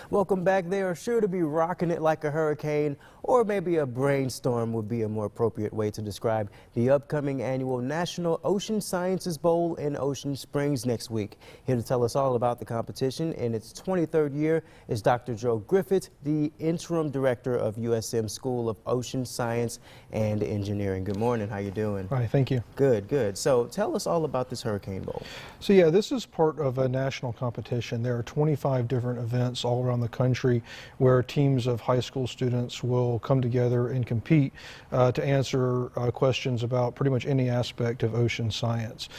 Welcome back. They are sure to be rocking it like a hurricane, or maybe a brainstorm would be a more appropriate way to describe the upcoming annual National Ocean Sciences Bowl in Ocean Springs next week. Here to tell us all about the competition in its 23rd year is Dr. Joe Griffitt, the interim director of USM School of Ocean Science and Engineering. Good morning. How you doing? Hi, thank you. Good, good. So tell us all about this Hurricane Bowl. So yeah, this is part of a national competition. There are 25 different events all around the country where teams of high school students will come together and compete to answer questions about pretty much any aspect of ocean science.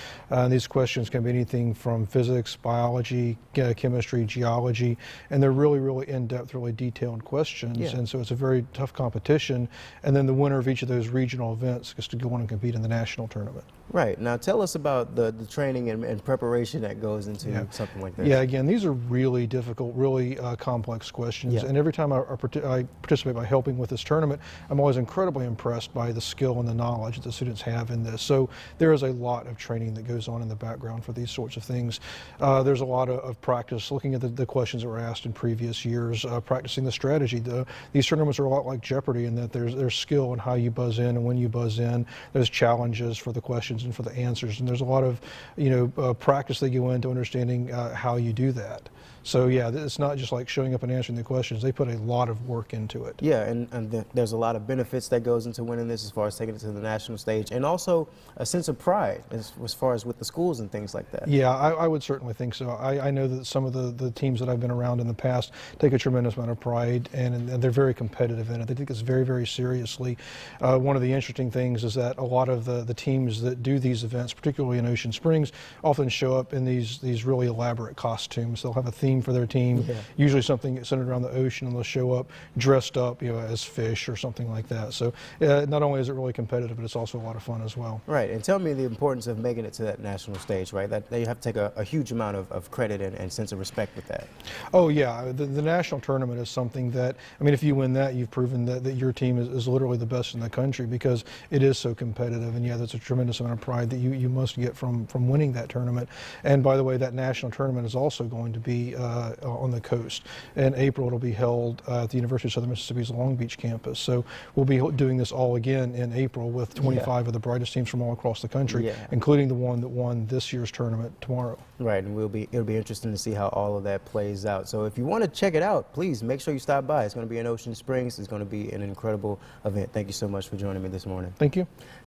These questions can be anything from physics, biology, chemistry, geology, and they're really in-depth, really detailed questions. Yeah. And so it's a very tough competition. And then the winner of each of those regional events gets to go on and compete in the national tournament. Right. Now tell us about the training and preparation that goes into something like this. Yeah, again, these are really difficult, really complex questions. Yeah. And every time I participate by helping with this tournament, I'm always incredibly impressed by the skill and the knowledge that the students have in this. So there is a lot of training that goes on in the background for these sorts of things. There's a lot of practice looking at the questions that were asked in previous years, practicing the strategy. These tournaments are a lot like Jeopardy in that there's skill in how you buzz in and when you buzz in. There's challenges for the questions and for the answers, and there's a lot of practice that go into understanding how you do that. So yeah, it's not just like showing up and answering the questions. They put a lot of work into it. Yeah, and there's a lot of benefits that goes into winning this as far as taking it to the national stage, and also a sense of pride as far as with the schools and things like that. Yeah, I would certainly think so. I know that some of the teams that I've been around in the past take a tremendous amount of pride, and they're very competitive in it. They take this very seriously. One of the interesting things is that a lot of the teams that do these events, particularly in Ocean Springs, often show up in these really elaborate costumes. They'll have a theme for their team, usually something centered around the ocean, and they'll show up dressed up, as fish or something like that. So not only is it really competitive, but it's also a lot of fun as well. Right, and tell me the importance of making it to that national stage, right? That you have to take a huge amount of credit and sense of respect with that. Oh yeah, the national tournament is something that, I mean, if you win that, you've proven that your team is literally the best in the country, because it is so competitive, and yeah, there's a tremendous amount of pride that you must get from winning that tournament. And by the way, that national tournament is also going to be on the coast. In April, it'll be held at the University of Southern Mississippi's Long Beach campus. So we'll be doing this all again in April with 25 of the brightest teams from all across the country, including the one that won this year's tournament tomorrow. Right, and it'll be interesting to see how all of that plays out. So if you want to check it out, please make sure you stop by. It's going to be in Ocean Springs. It's going to be an incredible event. Thank you so much for joining me this morning. Thank you.